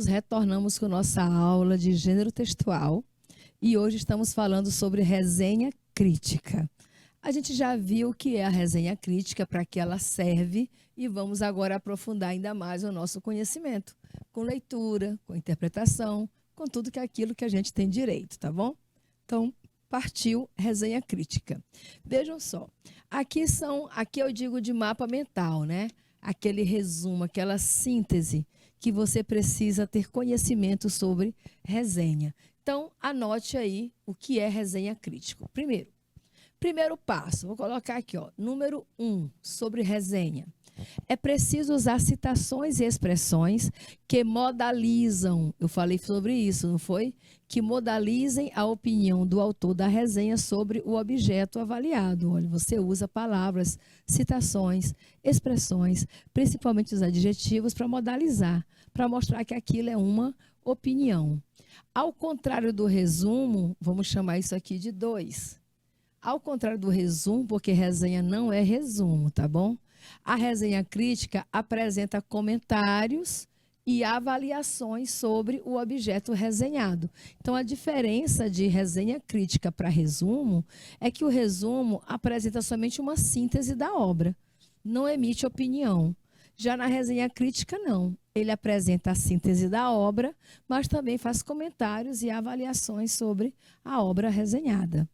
retornamos com nossa aula de gênero textual e hoje estamos falando sobre resenha crítica. A gente já viu o que é a resenha crítica, para que ela serve, e vamos agora aprofundar ainda mais o nosso conhecimento, com leitura, com interpretação, com tudo aquilo que a gente tem direito, tá bom? Então, partiu resenha crítica. Vejam só, aqui eu digo de mapa mental, né? Aquele resumo, aquela síntese que você precisa ter conhecimento sobre resenha. Então, anote aí o que é resenha crítica. Primeiro passo, vou colocar aqui, ó, número 1, sobre resenha. É preciso usar citações e expressões que modalizam, eu falei sobre isso, não foi? Que modalizem a opinião do autor da resenha sobre o objeto avaliado. Olha, você usa palavras, citações, expressões, principalmente os adjetivos, para modalizar, para mostrar que aquilo é uma opinião. Ao contrário do resumo, vamos chamar isso aqui de 2. Ao contrário do resumo, porque resenha não é resumo, tá bom? A resenha crítica apresenta comentários e avaliações sobre o objeto resenhado. Então, a diferença de resenha crítica para resumo é que o resumo apresenta somente uma síntese da obra, não emite opinião. Já na resenha crítica, não. Ele apresenta a síntese da obra, mas também faz comentários e avaliações sobre a obra resenhada.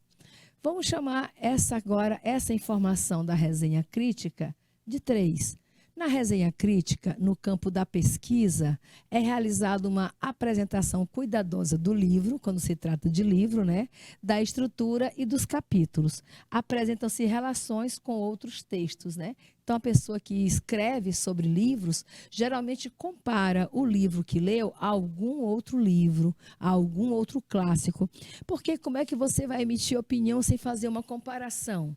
Vamos chamar essa informação da resenha crítica de 3. Na resenha crítica, no campo da pesquisa, é realizada uma apresentação cuidadosa do livro, quando se trata de livro, né? Da estrutura e dos capítulos. Apresentam-se relações com outros textos, né? Então, a pessoa que escreve sobre livros, geralmente compara o livro que leu a algum outro livro, a algum outro clássico. Porque como é que você vai emitir opinião sem fazer uma comparação?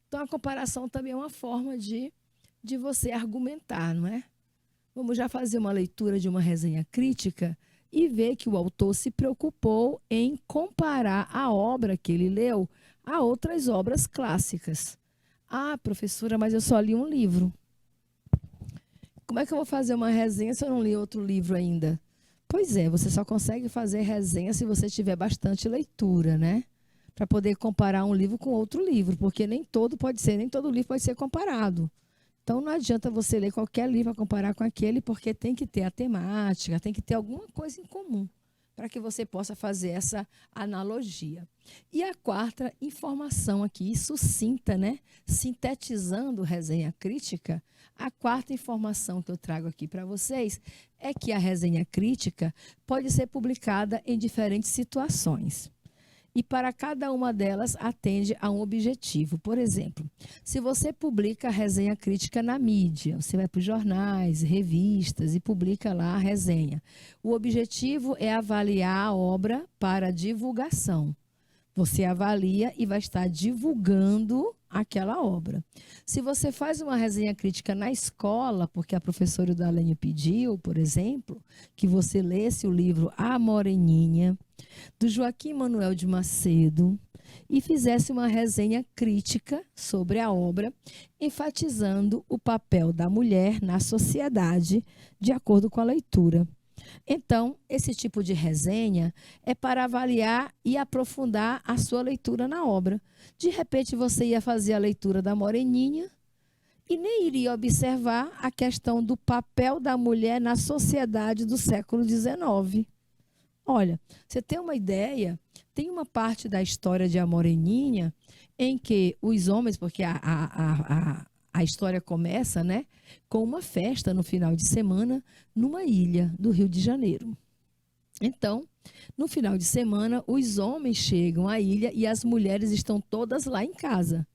Então, a comparação também é uma forma de você argumentar, não é? Vamos já fazer uma leitura de uma resenha crítica e ver que o autor se preocupou em comparar a obra que ele leu a outras obras clássicas. Ah, professora, mas eu só li um livro. Como é que eu vou fazer uma resenha se eu não li outro livro ainda? Pois é, você só consegue fazer resenha se você tiver bastante leitura, né? Para poder comparar um livro com outro livro, porque nem todo livro pode ser comparado. Então, não adianta você ler qualquer livro a comparar com aquele, porque tem que ter a temática, tem que ter alguma coisa em comum, para que você possa fazer essa analogia. E a quarta informação aqui, sucinta, né? Sintetizando resenha crítica, a quarta informação que eu trago aqui para vocês é que a resenha crítica pode ser publicada em diferentes situações. E para cada uma delas atende a um objetivo. Por exemplo, se você publica a resenha crítica na mídia, você vai para os jornais, revistas e publica lá a resenha. O objetivo é avaliar a obra para divulgação. Você avalia e vai estar divulgando aquela obra. Se você faz uma resenha crítica na escola, porque a professora Udalene pediu, por exemplo, que você lesse o livro A Moreninha, do Joaquim Manuel de Macedo, e fizesse uma resenha crítica sobre a obra, enfatizando o papel da mulher na sociedade, de acordo com a leitura. Então, esse tipo de resenha é para avaliar e aprofundar a sua leitura na obra. De repente, você ia fazer a leitura da Moreninha e nem iria observar a questão do papel da mulher na sociedade do século XIX. Olha, você tem uma ideia, tem uma parte da história de A Moreninha em que os homens, porque a história começa, né, com uma festa no final de semana numa ilha do Rio de Janeiro. Então, no final de semana, os homens chegam à ilha e as mulheres estão todas lá em casa.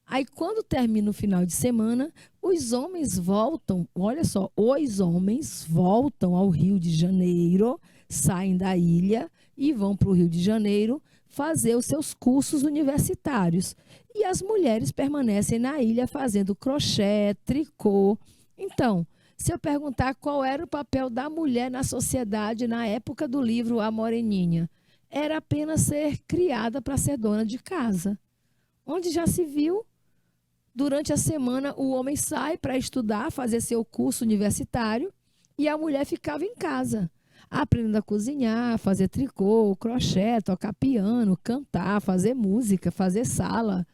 Aí, quando termina o final de semana, os homens voltam, olha só, os homens voltam ao Rio de Janeiro, saem da ilha e vão para o Rio de Janeiro fazer os seus cursos universitários. E as mulheres permanecem na ilha fazendo crochê, tricô. Então, se eu perguntar qual era o papel da mulher na sociedade na época do livro A Moreninha, era apenas ser criada para ser dona de casa. Onde já se viu, durante a semana, o homem sai para estudar, fazer seu curso universitário, e a mulher ficava em casa, aprendendo a cozinhar, fazer tricô, crochê, tocar piano, cantar, fazer música, fazer sala,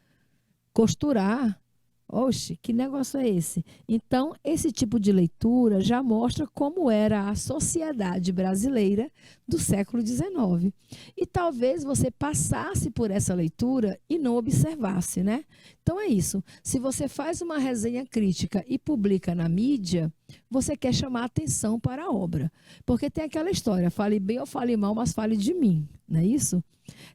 costurar. Oxe, que negócio é esse? Então, esse tipo de leitura já mostra como era a sociedade brasileira do século XIX. E talvez você passasse por essa leitura e não observasse, né? Então é isso. Se você faz uma resenha crítica e publica na mídia, você quer chamar atenção para a obra. Porque tem aquela história, fale bem ou fale mal, mas fale de mim, não é isso?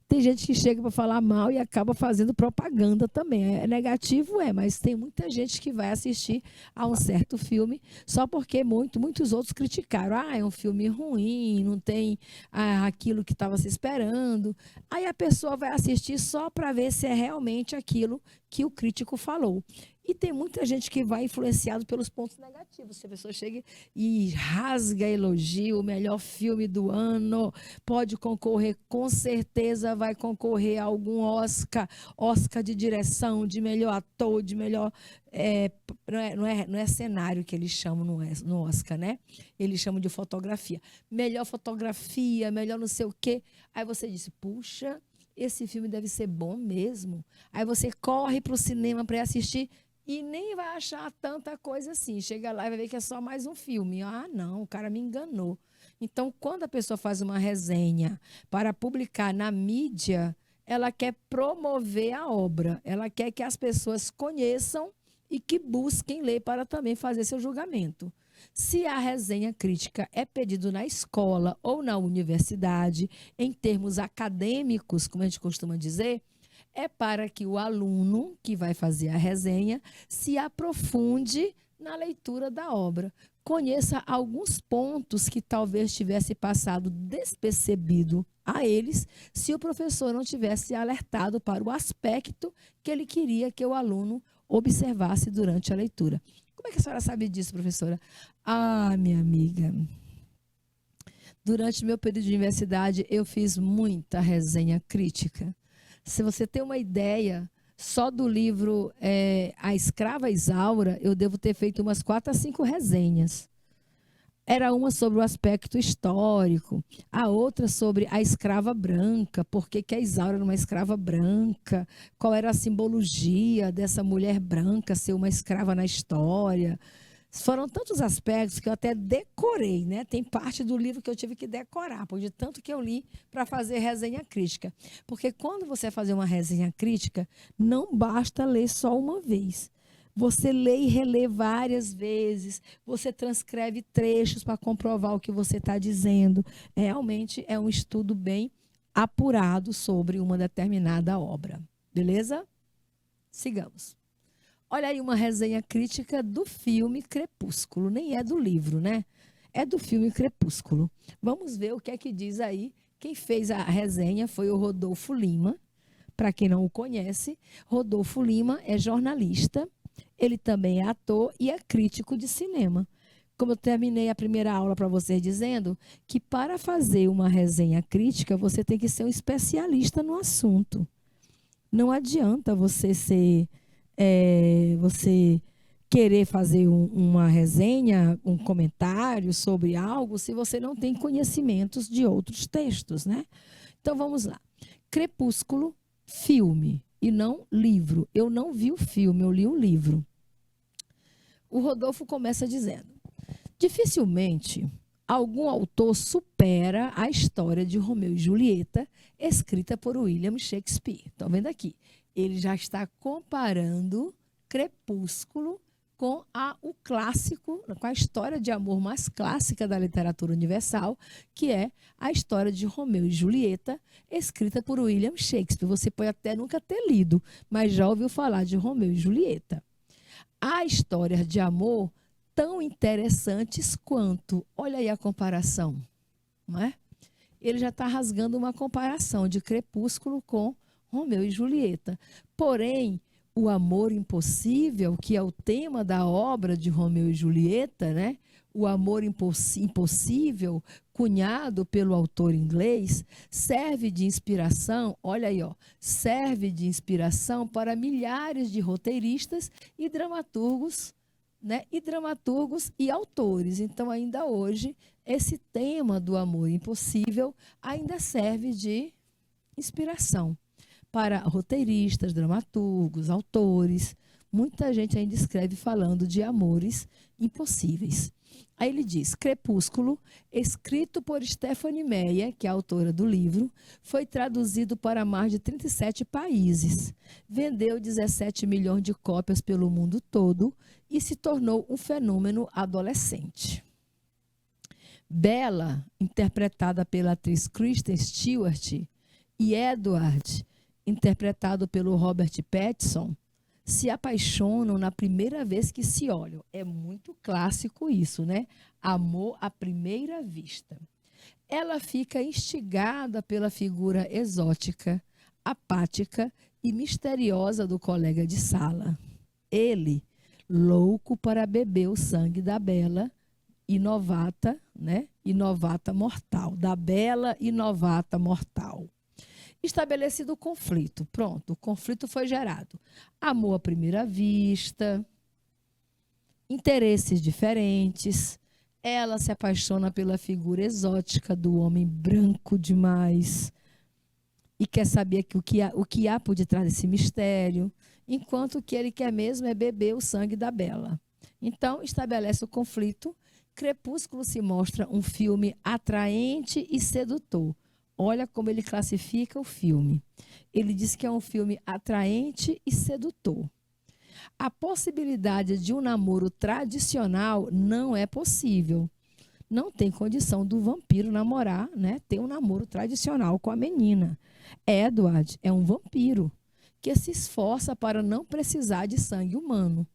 Tem gente que chega para falar mal e acaba fazendo propaganda também. É negativo, mas tem muita gente que vai assistir a um certo filme só porque muitos outros criticaram. Ah, é um filme ruim, não tem aquilo que estava se esperando. Aí a pessoa vai assistir só para ver se é realmente aquilo que o crítico falou. E tem muita gente que vai influenciado pelos pontos negativos. Se a pessoa chega e rasga elogio, o melhor filme do ano, pode concorrer, com certeza vai concorrer a algum Oscar de direção, de melhor ator, de melhor... não é cenário que eles chamam no Oscar, né? Eles chamam de fotografia. Melhor fotografia, melhor não sei o quê. Aí você disse, puxa, esse filme deve ser bom mesmo. Aí você corre para o cinema para assistir e nem vai achar tanta coisa assim. Chega lá e vai ver que é só mais um filme. Ah, não, o cara me enganou. Então, quando a pessoa faz uma resenha para publicar na mídia, ela quer promover a obra. Ela quer que as pessoas conheçam e que busquem ler para também fazer seu julgamento. Se a resenha crítica é pedido na escola ou na universidade, em termos acadêmicos, como a gente costuma dizer, é para que o aluno que vai fazer a resenha se aprofunde na leitura da obra, conheça alguns pontos que talvez tivesse passado despercebido a eles se o professor não tivesse alertado para o aspecto que ele queria que o aluno observasse durante a leitura. Como é que a senhora sabe disso, professora? Ah, minha amiga, durante meu período de universidade eu fiz muita resenha crítica. Se você tem uma ideia, só do livro A Escrava Isaura, eu devo ter feito umas 4 a 5 resenhas. Era uma sobre o aspecto histórico, a outra sobre a escrava branca, por que a Isaura era uma escrava branca, qual era a simbologia dessa mulher branca ser uma escrava na história. Foram tantos aspectos que eu até decorei, né? Tem parte do livro que eu tive que decorar, por de tanto que eu li para fazer resenha crítica. Porque quando você fazer uma resenha crítica, não basta ler só uma vez. Você lê e relê várias vezes, você transcreve trechos para comprovar o que você está dizendo. Realmente é um estudo bem apurado sobre uma determinada obra. Beleza? Sigamos. Olha aí uma resenha crítica do filme Crepúsculo. Nem é do livro, né? É do filme Crepúsculo. Vamos ver o que é que diz aí. Quem fez a resenha foi o Rodolfo Lima. Para quem não o conhece, Rodolfo Lima é jornalista. Ele também é ator e é crítico de cinema. Como eu terminei a primeira aula para vocês dizendo que para fazer uma resenha crítica, você tem que ser um especialista no assunto. Não adianta você você querer fazer uma resenha, um comentário sobre algo, se você não tem conhecimentos de outros textos, né? Então, vamos lá. Crepúsculo, filme, e não livro. Eu não vi o filme, eu li o livro. O Rodolfo começa dizendo: dificilmente algum autor supera a história de Romeu e Julieta, escrita por William Shakespeare. Estão vendo aqui? Ele já está comparando Crepúsculo com o clássico, com a história de amor mais clássica da literatura universal, que é a história de Romeu e Julieta, escrita por William Shakespeare. Você pode até nunca ter lido, mas já ouviu falar de Romeu e Julieta. Há histórias de amor tão interessantes quanto, olha aí a comparação, não é? Ele já está rasgando uma comparação de Crepúsculo com Romeu e Julieta. Porém, o amor impossível, que é o tema da obra de Romeu e Julieta, né? O amor impossível, cunhado pelo autor inglês, serve de inspiração, olha aí, serve de inspiração para milhares de roteiristas e dramaturgos né? E dramaturgos e autores. Então, ainda hoje, esse tema do amor impossível ainda serve de inspiração para roteiristas, dramaturgos, autores. Muita gente ainda escreve falando de amores impossíveis. Aí ele diz: Crepúsculo, escrito por Stephanie Meyer, que é a autora do livro, foi traduzido para mais de 37 países. Vendeu 17 milhões de cópias pelo mundo todo e se tornou um fenômeno adolescente. Bella, interpretada pela atriz Kristen Stewart, e Edward, interpretado pelo Robert Pattinson, se apaixonam na primeira vez que se olham. É muito clássico isso, né? Amor à primeira vista. Ela fica instigada pela figura exótica, apática e misteriosa do colega de sala. Ele, louco para beber o sangue da Bella e novata, né? E novata mortal. Da Bella e novata mortal. Estabelecido o conflito. Pronto, o conflito foi gerado. Amor à primeira vista, interesses diferentes. Ela se apaixona pela figura exótica do homem branco demais e quer saber o que há por detrás desse mistério, enquanto o que ele quer mesmo é beber o sangue da Bella. Então, estabelece o conflito. Crepúsculo se mostra um filme atraente e sedutor. Olha como ele classifica o filme. Ele diz que é um filme atraente e sedutor. A possibilidade de um namoro tradicional não é possível. Não tem condição do vampiro namorar, né? Ter um namoro tradicional com a menina. Edward é um vampiro que se esforça para não precisar de sangue humano.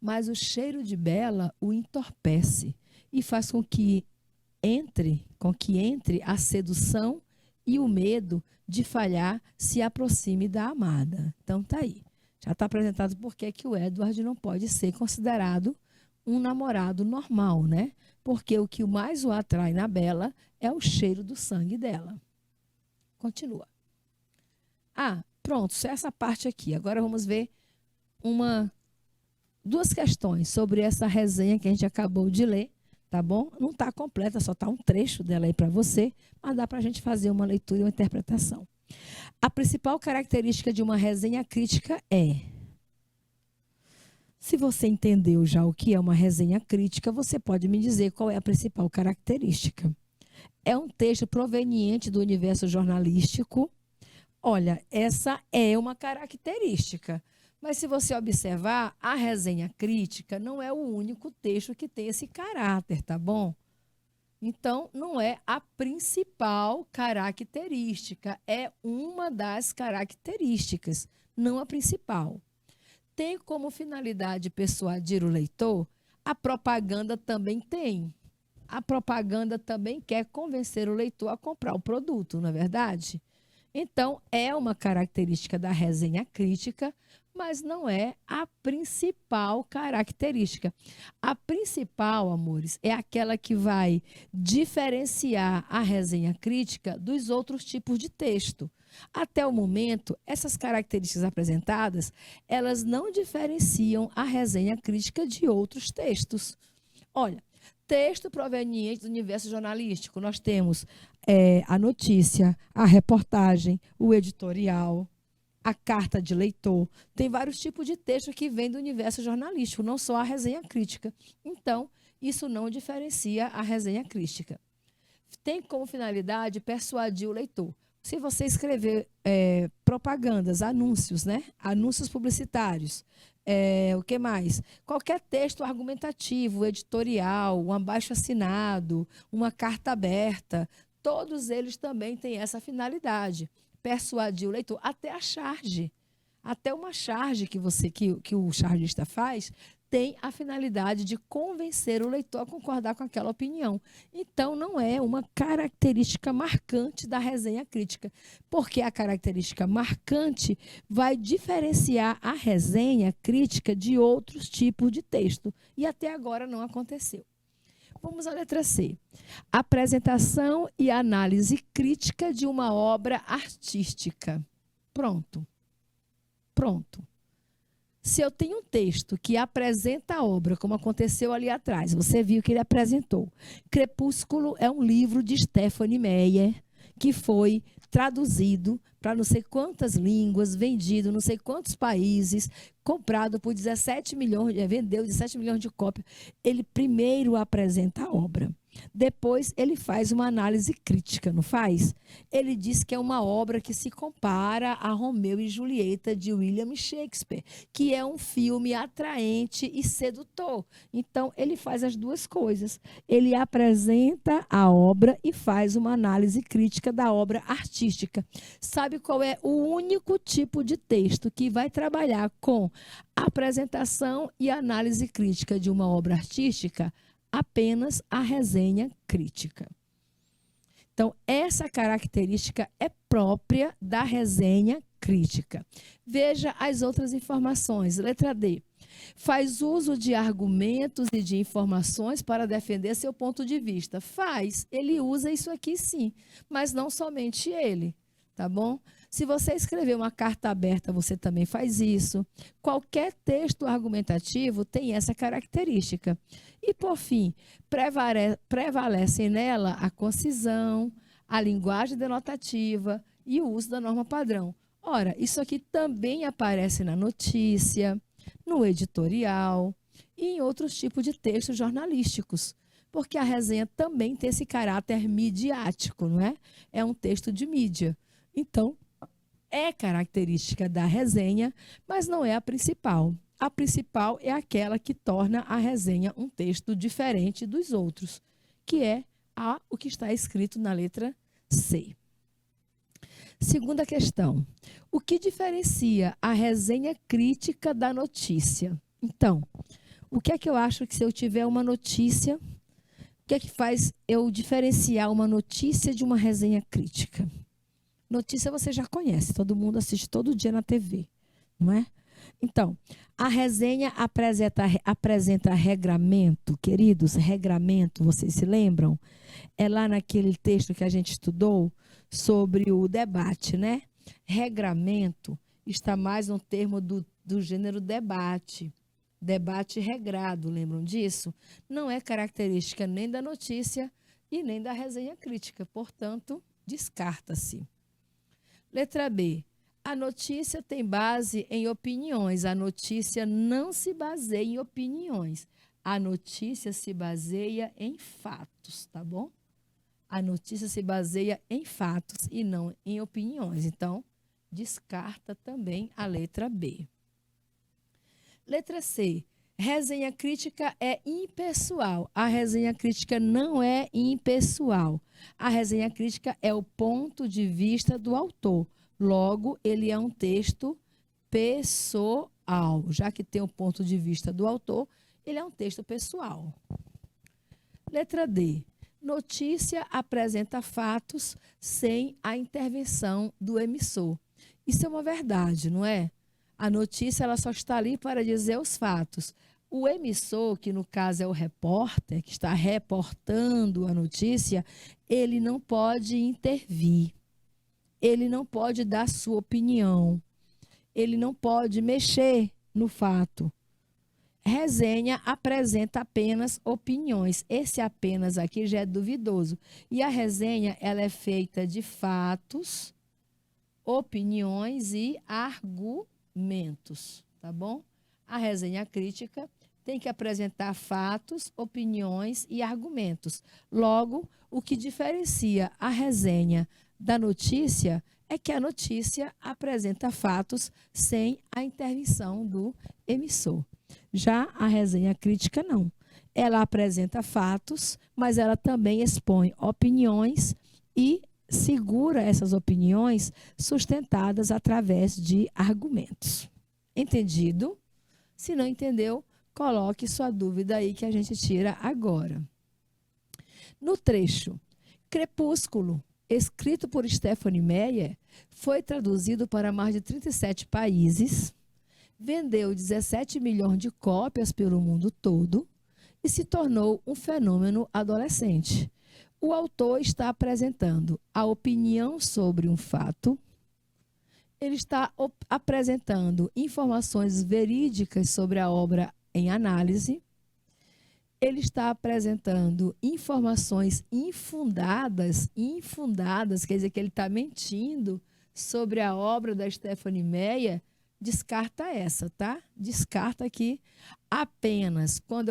Mas o cheiro de Bella o entorpece e faz com que entre a sedução e o medo de falhar se aproxime da amada. Então, tá aí. Já está apresentado por que o Edward não pode ser considerado um namorado normal, né? Porque o que mais o atrai na Bella é o cheiro do sangue dela. Continua. Pronto, só essa parte aqui. Agora vamos ver duas questões sobre essa resenha que a gente acabou de ler. Tá bom? Não está completa, só está um trecho dela aí para você, mas dá para a gente fazer uma leitura e uma interpretação. A principal característica de uma resenha crítica é... Se você entendeu já o que é uma resenha crítica, você pode me dizer qual é a principal característica. É um texto proveniente do universo jornalístico. Olha, essa é uma característica. Mas se você observar, a resenha crítica não é o único texto que tem esse caráter, tá bom? Então, não é a principal característica, é uma das características, não a principal. Tem como finalidade persuadir o leitor? A propaganda também tem. A propaganda também quer convencer o leitor a comprar o produto, não é verdade? Então, é uma característica da resenha crítica, mas não é a principal característica. A principal, amores, é aquela que vai diferenciar a resenha crítica dos outros tipos de texto. Até o momento, essas características apresentadas, elas não diferenciam a resenha crítica de outros textos. Olha, texto proveniente do universo jornalístico, nós temos a notícia, a reportagem, o editorial, a carta de leitor. Tem vários tipos de texto que vêm do universo jornalístico, não só a resenha crítica. Então, isso não diferencia a resenha crítica. Tem como finalidade persuadir o leitor. Se você escrever propagandas, anúncios, né? Anúncios publicitários, o que mais? Qualquer texto argumentativo, editorial, um abaixo-assinado, uma carta aberta, todos eles também têm essa finalidade. Persuadir o leitor, até a charge. Até uma charge que o chargista faz tem a finalidade de convencer o leitor a concordar com aquela opinião. Então, não é uma característica marcante da resenha crítica, porque a característica marcante vai diferenciar a resenha crítica de outros tipos de texto. E até agora não aconteceu. Vamos à letra C. Apresentação e análise crítica de uma obra artística. Pronto. Se eu tenho um texto que apresenta a obra, como aconteceu ali atrás, você viu que ele apresentou. Crepúsculo é um livro de Stephanie Meyer, que foi traduzido para não sei quantas línguas, vendido em não sei quantos países, comprado por 17 milhões, vendeu 17 milhões de cópias. Ele primeiro apresenta a obra. Depois ele faz uma análise crítica, não faz? Ele diz que é uma obra que se compara a Romeu e Julieta de William Shakespeare, que é um filme atraente e sedutor. Então ele faz as duas coisas. Ele apresenta a obra e faz uma análise crítica da obra artística. Sabe qual é o único tipo de texto que vai trabalhar com apresentação e análise crítica de uma obra artística? Apenas a resenha crítica. Então, essa característica é própria da resenha crítica. Veja as outras informações. Letra D. Faz uso de argumentos e de informações para defender seu ponto de vista. Faz. Ele usa isso aqui sim, mas não somente ele, tá bom? Se você escrever uma carta aberta, você também faz isso. Qualquer texto argumentativo tem essa característica. E, por fim, prevalecem nela a concisão, a linguagem denotativa e o uso da norma padrão. Ora, isso aqui também aparece na notícia, no editorial e em outros tipos de textos jornalísticos, porque a resenha também tem esse caráter midiático, não é? É um texto de mídia. Então, é característica da resenha, mas não é a principal. A principal é aquela que torna a resenha um texto diferente dos outros, que é o que está escrito na letra C. Segunda questão. O que diferencia a resenha crítica da notícia? Então, o que é que eu acho que se eu tiver uma notícia, o que é que faz eu diferenciar uma notícia de uma resenha crítica? Notícia você já conhece, todo mundo assiste todo dia na TV, não é? Então, a resenha apresenta regramento, queridos, regramento, vocês se lembram? É lá naquele texto que a gente estudou sobre o debate, né? Regramento está mais no termo do gênero debate, debate regrado, lembram disso? Não é característica nem da notícia e nem da resenha crítica, portanto, descarta-se. Letra B. A notícia tem base em opiniões. A notícia não se baseia em opiniões. A notícia se baseia em fatos, tá bom? A notícia se baseia em fatos e não em opiniões. Então, descarta também a letra B. Letra C. Resenha crítica é impessoal. A resenha crítica não é impessoal. A resenha crítica é o ponto de vista do autor. Logo, ele é um texto pessoal. Já que tem o ponto de vista do autor, ele é um texto pessoal. Letra D. Notícia apresenta fatos sem a intervenção do emissor. Isso é uma verdade, não é? A notícia ela só está ali para dizer os fatos. O emissor, que no caso é o repórter, que está reportando a notícia, ele não pode intervir. Ele não pode dar sua opinião. Ele não pode mexer no fato. Resenha apresenta apenas opiniões. Esse apenas aqui já é duvidoso. E a resenha ela é feita de fatos, opiniões e argumentos, tá bom? A resenha crítica tem que apresentar fatos, opiniões e argumentos. Logo, o que diferencia a resenha da notícia é que a notícia apresenta fatos sem a intervenção do emissor. Já a resenha crítica não. Ela apresenta fatos, mas ela também expõe opiniões e segura essas opiniões sustentadas através de argumentos. Entendido? Se não entendeu, coloque sua dúvida aí que a gente tira agora. No trecho, Crepúsculo, escrito por Stephanie Meyer, foi traduzido para mais de 37 países, vendeu 17 milhões de cópias pelo mundo todo e se tornou um fenômeno adolescente. O autor está apresentando a opinião sobre um fato Ele está apresentando informações verídicas sobre a obra em análise. Ele está apresentando informações infundadas, quer dizer que ele está mentindo sobre a obra da Stephanie Meyer. Descarta essa, tá? Descarta aqui apenas. Quando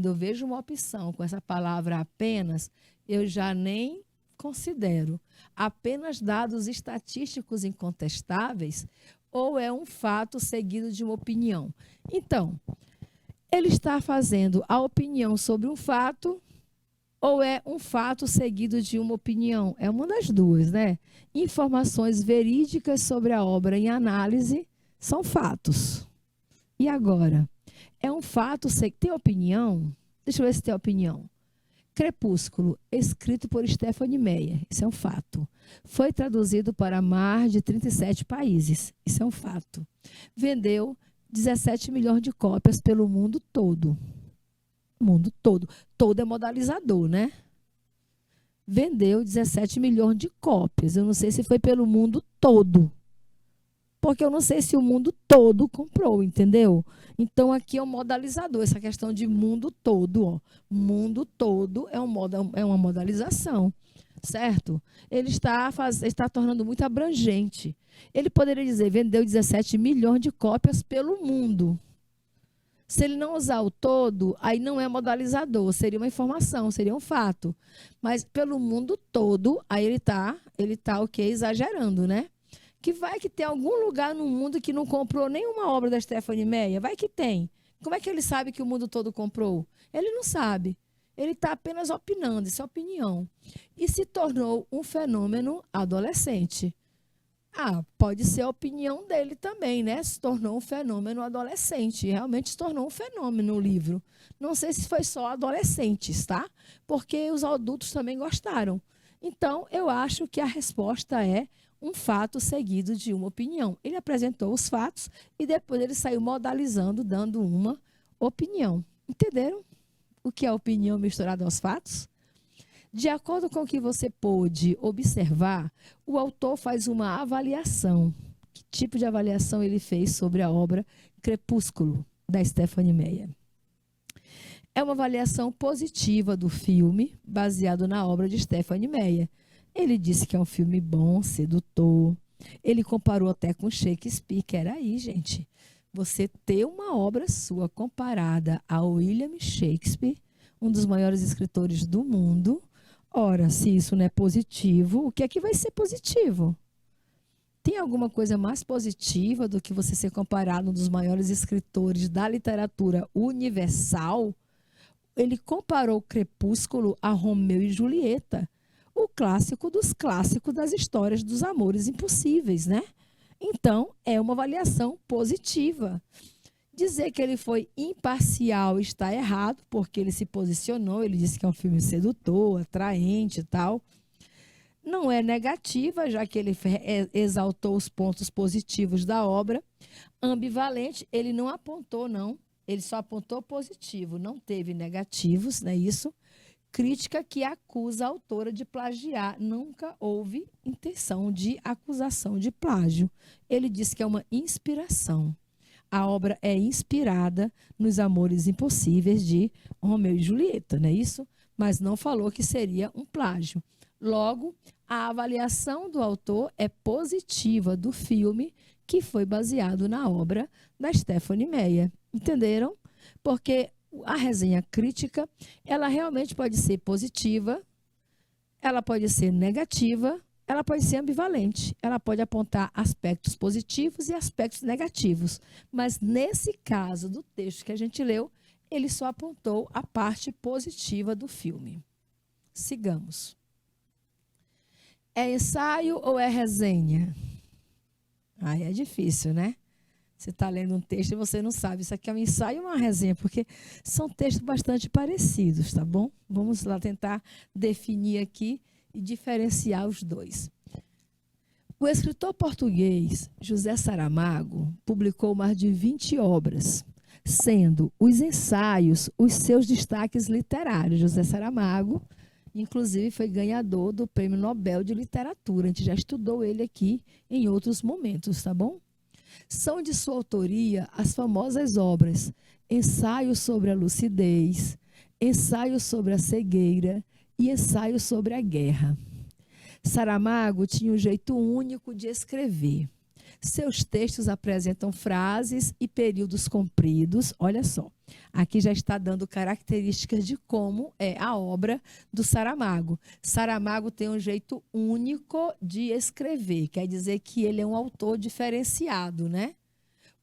eu vejo uma opção com essa palavra apenas, eu já nem considero. Apenas dados estatísticos incontestáveis ou é um fato seguido de uma opinião? Então, ele está fazendo a opinião sobre um fato ou é um fato seguido de uma opinião? É uma das duas, né? Informações verídicas sobre a obra em análise são fatos. E agora? É um fato, tem opinião? Deixa eu ver se tem opinião. Crepúsculo, escrito por Stephanie Meyer, isso é um fato. Foi traduzido para mais de 37 países, isso é um fato. Vendeu 17 milhões de cópias pelo mundo todo. Mundo todo. Todo é modalizador, né? Vendeu 17 milhões de cópias. Eu não sei se foi pelo mundo todo. Porque eu não sei se o mundo todo comprou, entendeu? Então, aqui é um modalizador, essa questão de mundo todo. Ó. Mundo todo é uma modalização, certo? Ele está tornando muito abrangente. Ele poderia dizer, vendeu 17 milhões de cópias pelo mundo. Se ele não usar o todo, aí não é modalizador, seria uma informação, seria um fato. Mas pelo mundo todo, aí ele tá o quê? Exagerando, né? Que vai que tem algum lugar no mundo que não comprou nenhuma obra da Stephanie Meyer? Vai que tem. Como é que ele sabe que o mundo todo comprou? Ele não sabe. Ele está apenas opinando, isso é opinião. E se tornou um fenômeno adolescente. Pode ser a opinião dele também, né? Se tornou um fenômeno adolescente. Realmente se tornou um fenômeno o livro. Não sei se foi só adolescentes, tá? Porque os adultos também gostaram. Então, eu acho que a resposta é um fato seguido de uma opinião. Ele apresentou os fatos e depois ele saiu modalizando, dando uma opinião. Entenderam o que é opinião misturada aos fatos? De acordo com o que você pôde observar, o autor faz uma avaliação. Que tipo de avaliação ele fez sobre a obra Crepúsculo, da Stephanie Meyer? É uma avaliação positiva do filme, baseado na obra de Stephanie Meyer. Ele disse que é um filme bom, sedutor. Ele comparou até com Shakespeare, que era aí, gente. Você ter uma obra sua comparada a William Shakespeare, um dos maiores escritores do mundo. Ora, se isso não é positivo, o que é que vai ser positivo? Tem alguma coisa mais positiva do que você ser comparado a um dos maiores escritores da literatura universal? Ele comparou Crepúsculo a Romeu e Julieta, o clássico dos clássicos das histórias dos amores impossíveis, né? Então, é uma avaliação positiva. Dizer que ele foi imparcial está errado, porque ele se posicionou, ele disse que é um filme sedutor, atraente e tal. Não é negativa, já que ele exaltou os pontos positivos da obra. Ambivalente, ele não apontou, não. Ele só apontou positivo, não teve negativos, não é isso? Crítica que acusa a autora de plagiar. Nunca houve intenção de acusação de plágio. Ele disse que é uma inspiração. A obra é inspirada nos Amores Impossíveis de Romeu e Julieta, não é isso? Mas não falou que seria um plágio. Logo, a avaliação do autor é positiva do filme que foi baseado na obra da Stephanie Meyer. Entenderam? Porque a resenha crítica, ela realmente pode ser positiva, ela pode ser negativa, ela pode ser ambivalente. Ela pode apontar aspectos positivos e aspectos negativos. Mas, nesse caso do texto que a gente leu, ele só apontou a parte positiva do filme. Sigamos. É ensaio ou é resenha? Aí é difícil, né? Você está lendo um texto e você não sabe, isso aqui é um ensaio ou uma resenha, porque são textos bastante parecidos, tá bom? Vamos lá tentar definir aqui e diferenciar os dois. O escritor português José Saramago publicou mais de 20 obras, sendo os ensaios os seus destaques literários. José Saramago, Inclusive, foi ganhador do Prêmio Nobel de Literatura. A gente já estudou ele aqui em outros momentos, tá bom? São de sua autoria as famosas obras Ensaio sobre a Lucidez, Ensaio sobre a Cegueira e Ensaio sobre a Guerra. Saramago tinha um jeito único de escrever. Seus textos apresentam frases e períodos compridos. Olha só, aqui já está dando características de como é a obra do Saramago. Saramago tem um jeito único de escrever, quer dizer que ele é um autor diferenciado, né?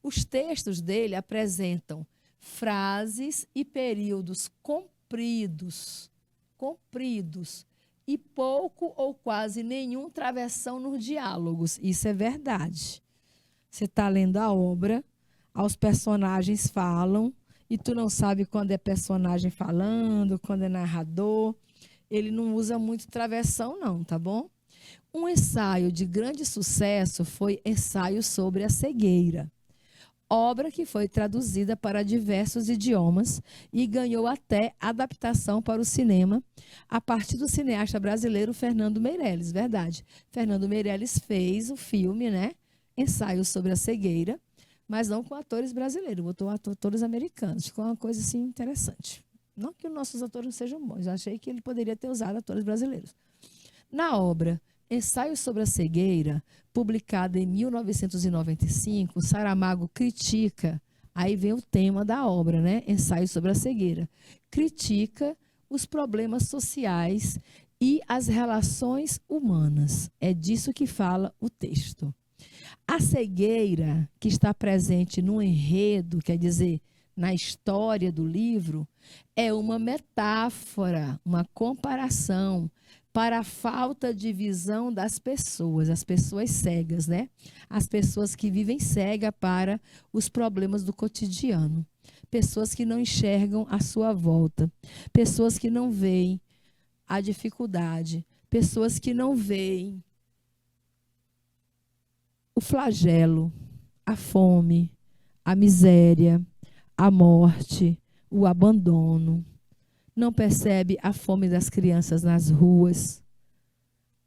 Os textos dele apresentam frases e períodos compridos e pouco ou quase nenhum travessão nos diálogos. Isso é verdade. Você está lendo a obra, os personagens falam, e tu não sabe quando é personagem falando, quando é narrador. Ele não usa muito travessão, não, tá bom? Um ensaio de grande sucesso foi Ensaio sobre a Cegueira, obra que foi traduzida para diversos idiomas e ganhou até adaptação para o cinema a partir do cineasta brasileiro Fernando Meirelles, verdade. Fernando Meirelles fez o filme, né? Ensaio sobre a Cegueira, mas não com atores brasileiros, botou atores americanos. Ficou uma coisa assim interessante. Não que os nossos atores não sejam bons, eu achei que ele poderia ter usado atores brasileiros. Na obra Ensaio sobre a Cegueira, publicada em 1995, Saramago critica, aí vem o tema da obra, né? Ensaio sobre a Cegueira. Critica os problemas sociais e as relações humanas. É disso que fala o texto. A cegueira, que está presente no enredo, quer dizer, na história do livro, é uma metáfora, uma comparação para a falta de visão das pessoas, as pessoas cegas, né? As pessoas que vivem cega para os problemas do cotidiano. Pessoas que não enxergam a sua volta. Pessoas que não veem a dificuldade. Pessoas que não veem o flagelo, a fome, a miséria, a morte, o abandono. Não percebe a fome das crianças nas ruas,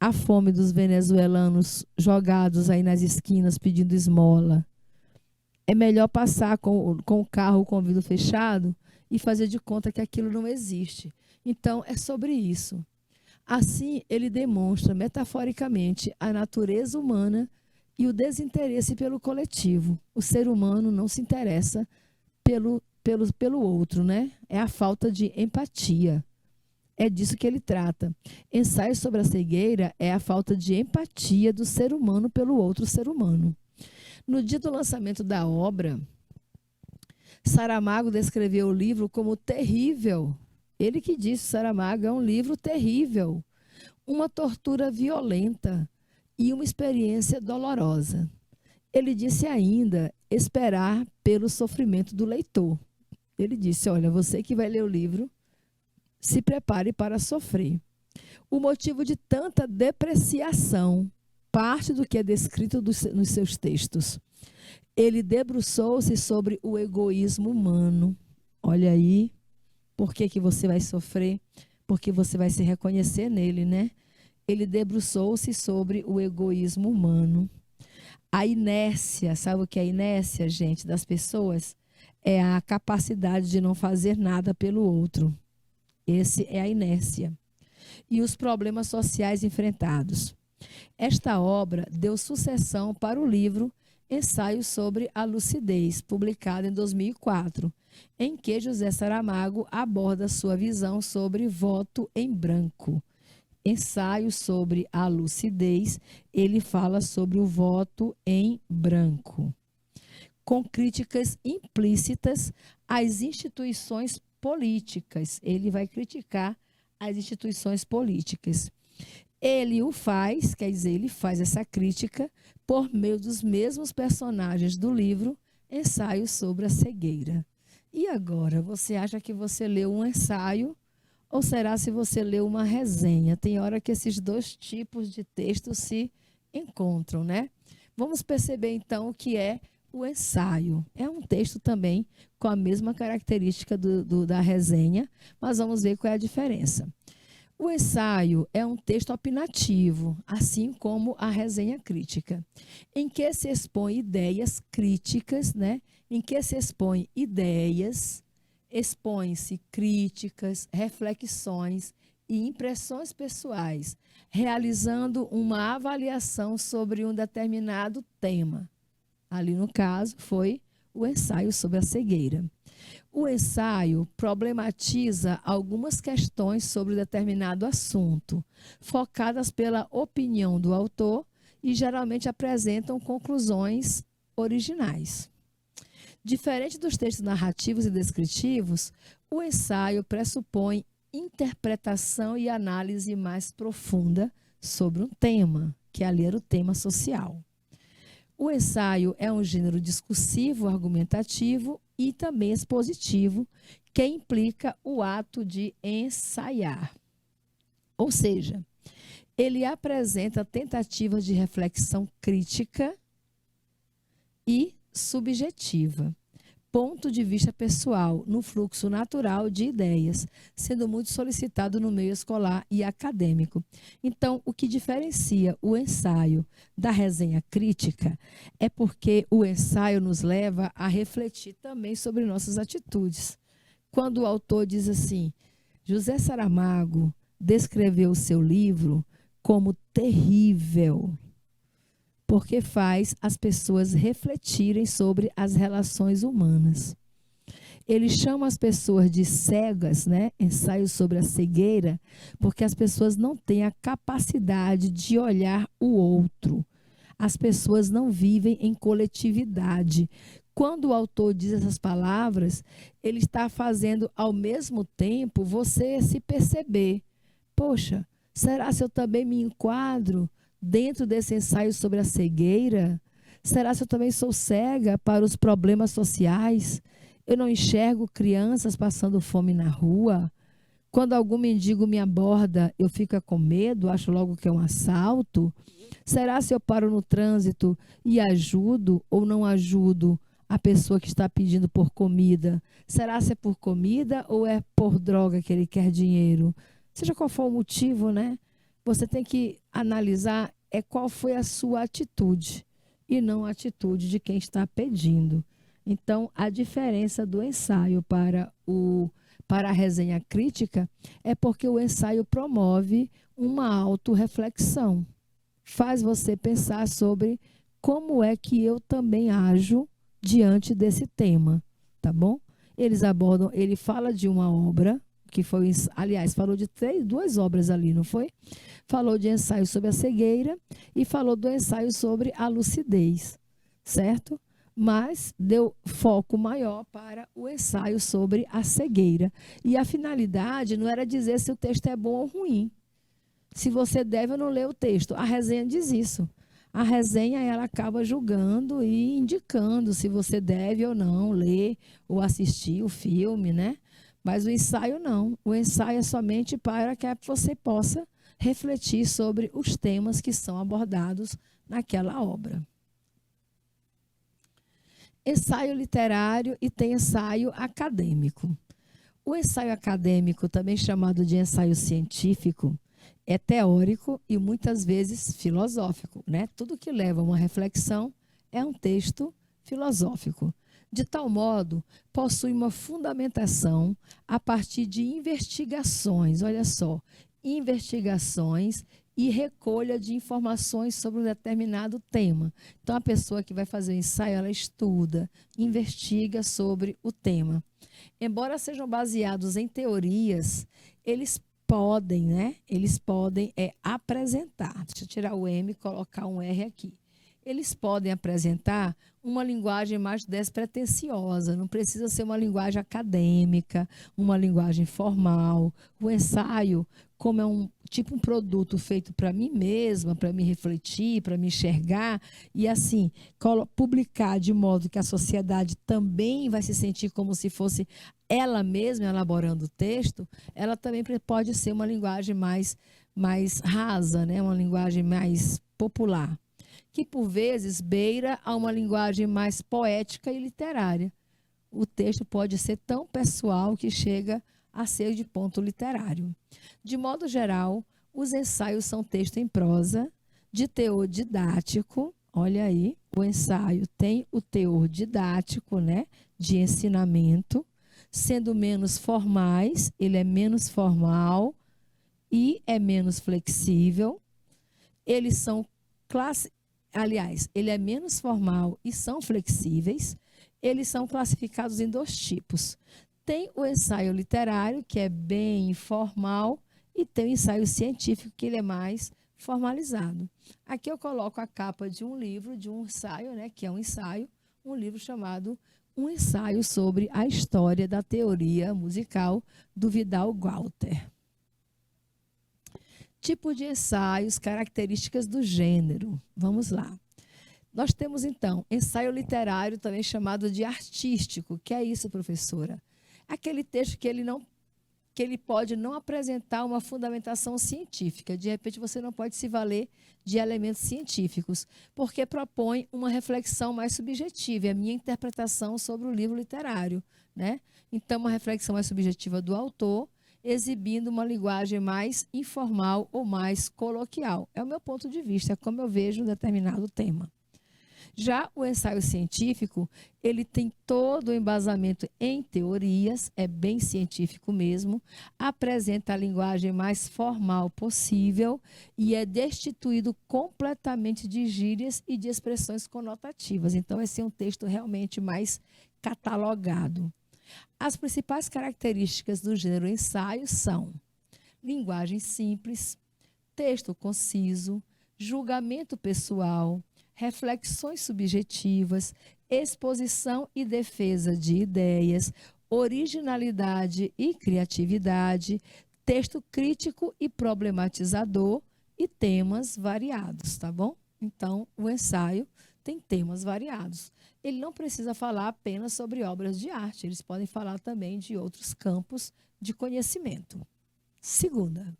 a fome dos venezuelanos jogados aí nas esquinas pedindo esmola. É melhor passar com o carro com o vidro fechado e fazer de conta que aquilo não existe. Então, é sobre isso. Assim, ele demonstra metaforicamente a natureza humana e o desinteresse pelo coletivo. O ser humano não se interessa pelo outro, né? É a falta de empatia. É disso que ele trata. Ensaio sobre a Cegueira é a falta de empatia do ser humano pelo outro ser humano. No dia do lançamento da obra, Saramago descreveu o livro como terrível. Ele que disse, Saramago, é um livro terrível, uma tortura violenta e uma experiência dolorosa. Ele disse ainda esperar pelo sofrimento do leitor. Ele disse, olha, você que vai ler o livro, se prepare para sofrer. O motivo de tanta depreciação parte do que é descrito nos seus textos. Ele debruçou-se sobre o egoísmo humano. Olha aí, por que que você vai sofrer? Porque você vai se reconhecer nele, né? Ele debruçou-se sobre o egoísmo humano. A inércia, sabe o que é a inércia, gente, das pessoas? É a capacidade de não fazer nada pelo outro. Esse é a inércia. E os problemas sociais enfrentados. Esta obra deu sucessão para o livro Ensaio sobre a Lucidez, publicado em 2004, em que José Saramago aborda sua visão sobre voto em branco. Ensaio sobre a Lucidez, ele fala sobre o voto em branco, com críticas implícitas às instituições políticas. Ele vai criticar as instituições políticas. Ele o faz, quer dizer, ele faz essa crítica por meio dos mesmos personagens do livro Ensaio sobre a Cegueira. E agora, você acha que você leu um ensaio ou será se você leu uma resenha? Tem hora que esses dois tipos de texto se encontram, né? Vamos perceber então o que é o ensaio. É um texto também com a mesma característica da resenha, mas vamos ver qual é a diferença. O ensaio é um texto opinativo, assim como a resenha crítica, em que se expõe ideias críticas, né? Em que se expõe ideias, expõem-se críticas, reflexões e impressões pessoais, realizando uma avaliação sobre um determinado tema. Ali, no caso, foi o ensaio sobre a cegueira. O ensaio problematiza algumas questões sobre determinado assunto, focadas pela opinião do autor e geralmente apresentam conclusões originais. Diferente dos textos narrativos e descritivos, o ensaio pressupõe interpretação e análise mais profunda sobre um tema, que ali era o tema social. O ensaio é um gênero discursivo, argumentativo e também expositivo, que implica o ato de ensaiar. Ou seja, ele apresenta tentativas de reflexão crítica e subjetiva, ponto de vista pessoal no fluxo natural de ideias, sendo muito solicitado no meio escolar e acadêmico. Então, o que diferencia o ensaio da resenha crítica é porque o ensaio nos leva a refletir também sobre nossas atitudes. Quando o autor diz assim, José Saramago descreveu o seu livro como terrível, porque faz as pessoas refletirem sobre as relações humanas. Ele chama as pessoas de cegas, né? Ensaio sobre a cegueira, porque as pessoas não têm a capacidade de olhar o outro. As pessoas não vivem em coletividade. Quando o autor diz essas palavras, ele está fazendo ao mesmo tempo você se perceber. Poxa, será se eu também me enquadro dentro desse ensaio sobre a cegueira? Será se eu também sou cega para os problemas sociais? Eu não enxergo crianças passando fome na rua? Quando algum mendigo me aborda, eu fico com medo, acho logo que é um assalto? Será se eu paro no trânsito e ajudo ou não ajudo a pessoa que está pedindo por comida? Será se é por comida ou é por droga que ele quer dinheiro? Seja qual for o motivo, né? Você tem que analisar qual foi a sua atitude e não a atitude de quem está pedindo. Então, a diferença do ensaio para a resenha crítica é porque o ensaio promove uma autorreflexão. Faz você pensar sobre como é que eu também ajo diante desse tema, tá bom? Ele fala de uma obra, que foi, aliás, falou de duas obras ali, não foi? Falou de ensaio sobre a cegueira e falou do ensaio sobre a lucidez, certo? Mas deu foco maior para o ensaio sobre a cegueira. E a finalidade não era dizer se o texto é bom ou ruim. Se você deve ou não ler o texto. A resenha diz isso. A resenha, ela acaba julgando e indicando se você deve ou não ler ou assistir o filme, né? Mas o ensaio não. O ensaio é somente para que você possa refletir sobre os temas que são abordados naquela obra. Ensaio literário e tem ensaio acadêmico. O ensaio acadêmico, também chamado de ensaio científico, é teórico e muitas vezes filosófico, né? Tudo que leva a uma reflexão é um texto filosófico. De tal modo, possui uma fundamentação a partir de investigações, olha só, investigações e recolha de informações sobre um determinado tema. Então, a pessoa que vai fazer o ensaio, ela estuda, investiga sobre o tema. Embora sejam baseados em teorias, eles podem, né? Eles podem apresentar. Deixa eu tirar o M e colocar um R aqui. Eles podem apresentar uma linguagem mais despretensiosa, não precisa ser uma linguagem acadêmica, uma linguagem formal. O ensaio, como é um produto feito para mim mesma, para me refletir, para me enxergar, e assim, publicar de modo que a sociedade também vai se sentir como se fosse ela mesma elaborando o texto, ela também pode ser uma linguagem mais rasa, né? Uma linguagem mais popular, que por vezes beira a uma linguagem mais poética e literária. O texto pode ser tão pessoal que chega a ser de ponto literário. De modo geral, os ensaios são texto em prosa, de teor didático. Olha aí, o ensaio tem o teor didático, né, de ensinamento, sendo menos formais, ele é menos formal e é menos flexível. Eles são aliás, ele é menos formal e são flexíveis. Eles são classificados em 2 tipos. Tem o ensaio literário, que é bem informal, e tem o ensaio científico, que ele é mais formalizado. Aqui eu coloco a capa de um livro, de um ensaio, né, que é um ensaio, um livro chamado Um Ensaio sobre a História da Teoria Musical, do Vidal Walter. Tipo de ensaios, características do gênero. Vamos lá. Nós temos, então, ensaio literário, também chamado de artístico. Que é isso, professora? Aquele texto que ele pode não apresentar uma fundamentação científica. De repente, você não pode se valer de elementos científicos, porque propõe uma reflexão mais subjetiva, é a minha interpretação sobre o livro literário, né? Então, uma reflexão mais subjetiva do autor, exibindo uma linguagem mais informal ou mais coloquial. É o meu ponto de vista, é como eu vejo um determinado tema. Já o ensaio científico, ele tem todo o embasamento em teorias, é bem científico mesmo, apresenta a linguagem mais formal possível e é destituído completamente de gírias e de expressões conotativas. Então, esse é um texto realmente mais catalogado. As principais características do gênero ensaio são linguagem simples, texto conciso, julgamento pessoal, reflexões subjetivas, exposição e defesa de ideias, originalidade e criatividade, texto crítico e problematizador e temas variados, tá bom? Então, o ensaio tem temas variados. Ele não precisa falar apenas sobre obras de arte, eles podem falar também de outros campos de conhecimento. Segunda,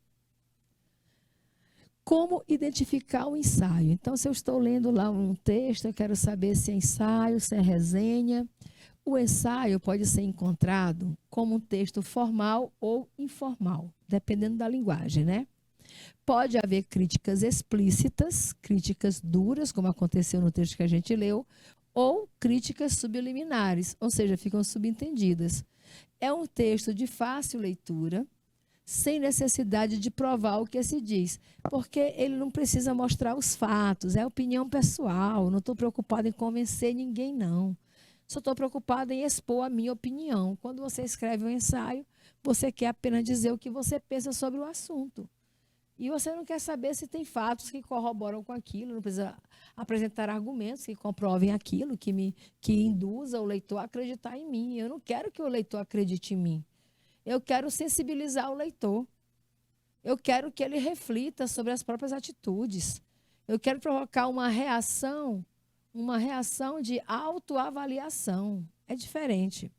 como identificar o ensaio? Então, se eu estou lendo lá um texto, eu quero saber se é ensaio, se é resenha. O ensaio pode ser encontrado como um texto formal ou informal, dependendo da linguagem, né? Pode haver críticas explícitas, críticas duras, como aconteceu no texto que a gente leu, ou críticas subliminares, ou seja, ficam subentendidas. É um texto de fácil leitura, sem necessidade de provar o que se diz, porque ele não precisa mostrar os fatos, é opinião pessoal, não estou preocupada em convencer ninguém, não. Só estou preocupada em expor a minha opinião. Quando você escreve um ensaio, você quer apenas dizer o que você pensa sobre o assunto. E você não quer saber se tem fatos que corroboram com aquilo, não precisa apresentar argumentos que comprovem aquilo, que induza o leitor a acreditar em mim. Eu não quero que o leitor acredite em mim. Eu quero sensibilizar o leitor. Eu quero que ele reflita sobre as próprias atitudes. Eu quero provocar uma reação de autoavaliação. É diferente.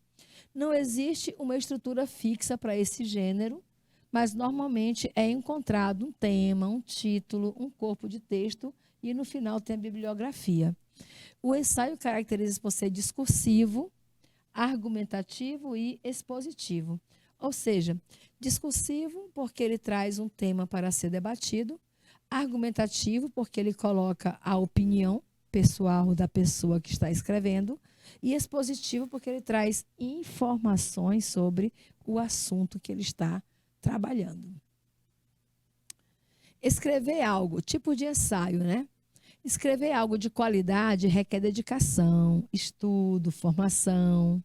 Não existe uma estrutura fixa para esse gênero, mas normalmente é encontrado um tema, um título, um corpo de texto e no final tem a bibliografia. O ensaio caracteriza-se por ser discursivo, argumentativo e expositivo. Ou seja, discursivo porque ele traz um tema para ser debatido, argumentativo porque ele coloca a opinião pessoal da pessoa que está escrevendo e expositivo porque ele traz informações sobre o assunto que ele está trabalhando. Escrever algo, tipo de ensaio, né? Escrever algo de qualidade requer dedicação, estudo, formação,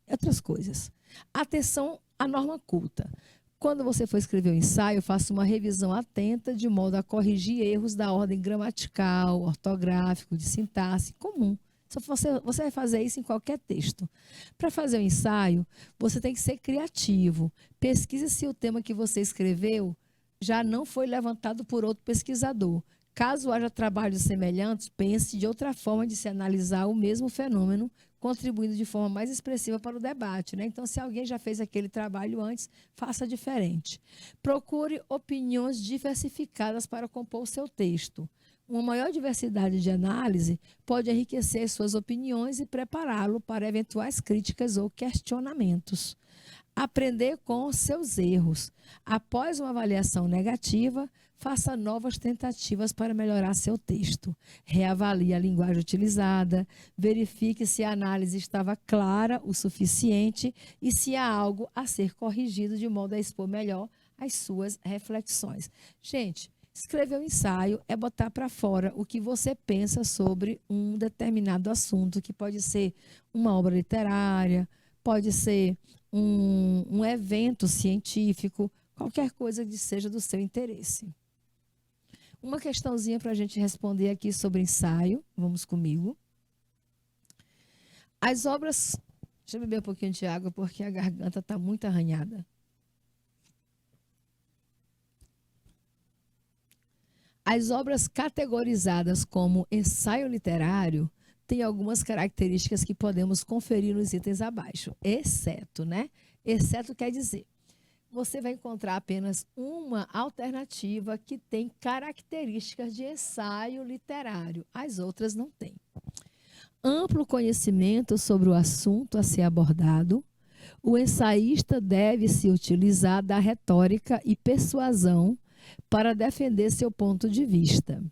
outras coisas. Atenção à norma culta. Quando você for escrever um ensaio, faça uma revisão atenta de modo a corrigir erros da ordem gramatical, ortográfico, de sintaxe comum. Você vai fazer isso em qualquer texto. Para fazer um ensaio, você tem que ser criativo. Pesquise se o tema que você escreveu já não foi levantado por outro pesquisador. Caso haja trabalhos semelhantes, pense de outra forma de se analisar o mesmo fenômeno, contribuindo de forma mais expressiva para o debate, né? Então, se alguém já fez aquele trabalho antes, faça diferente. Procure opiniões diversificadas para compor o seu texto. Uma maior diversidade de análise pode enriquecer suas opiniões e prepará-lo para eventuais críticas ou questionamentos. Aprender com seus erros. Após uma avaliação negativa, faça novas tentativas para melhorar seu texto. Reavalie a linguagem utilizada, verifique se a análise estava clara o suficiente e se há algo a ser corrigido de modo a expor melhor as suas reflexões. Gente, escrever um ensaio é botar para fora o que você pensa sobre um determinado assunto, que pode ser uma obra literária, pode ser um evento científico, qualquer coisa que seja do seu interesse. Uma questãozinha para a gente responder aqui sobre ensaio. Vamos comigo. As obras... Deixa eu beber um pouquinho de água, porque a garganta está muito arranhada. As obras categorizadas como ensaio literário têm algumas características que podemos conferir nos itens abaixo, exceto, né? Exceto quer dizer, você vai encontrar apenas uma alternativa que tem características de ensaio literário, as outras não têm. Amplo conhecimento sobre o assunto a ser abordado, o ensaísta deve se utilizar da retórica e persuasão para defender seu ponto de vista.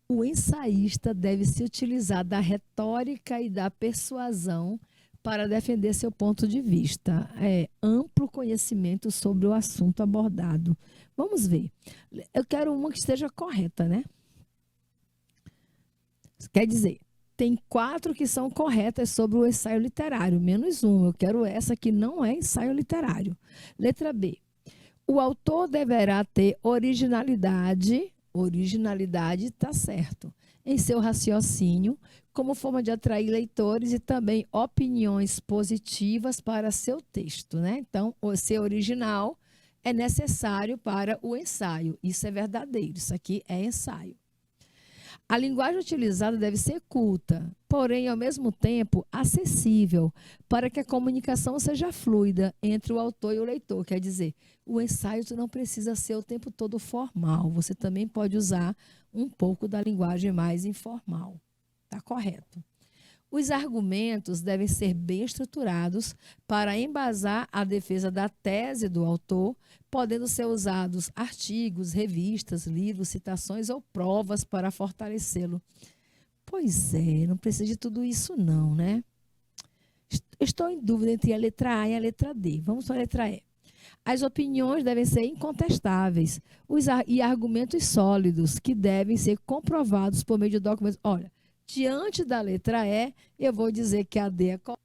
O ensaísta deve se utilizar da retórica e da persuasão para defender seu ponto de vista. Amplo conhecimento sobre o assunto abordado. Vamos ver. Eu quero uma que esteja correta, né? Quer dizer, tem 4 que são corretas sobre o ensaio literário, menos uma. Eu quero essa que não é ensaio literário. Letra B. O autor deverá ter originalidade está certo, em seu raciocínio, como forma de atrair leitores e também opiniões positivas para seu texto, né? Então, ser original é necessário para o ensaio. Isso é verdadeiro, isso aqui é ensaio. A linguagem utilizada deve ser culta, porém, ao mesmo tempo, acessível, para que a comunicação seja fluida entre o autor e o leitor. Quer dizer, o ensaio não precisa ser o tempo todo formal. Você também pode usar um pouco da linguagem mais informal. Está correto. Os argumentos devem ser bem estruturados para embasar a defesa da tese do autor, podendo ser usados artigos, revistas, livros, citações ou provas para fortalecê-lo. Pois é, não precisa de tudo isso não, né? Estou em dúvida entre a letra A e a letra D. Vamos para a letra E. As opiniões devem ser incontestáveis e argumentos sólidos que devem ser comprovados por meio de documentos. Olha, diante da letra E, eu vou dizer que a D é correta.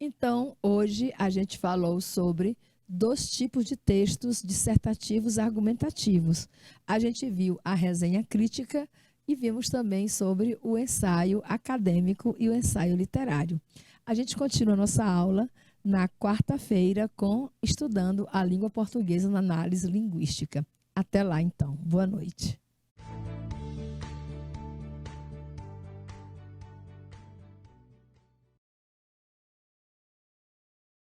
Então, hoje a gente falou sobre 2 tipos de textos dissertativos argumentativos. A gente viu a resenha crítica e vimos também sobre o ensaio acadêmico e o ensaio literário. A gente continua nossa aula na quarta-feira estudando a língua portuguesa na análise linguística. Até lá, então. Boa noite.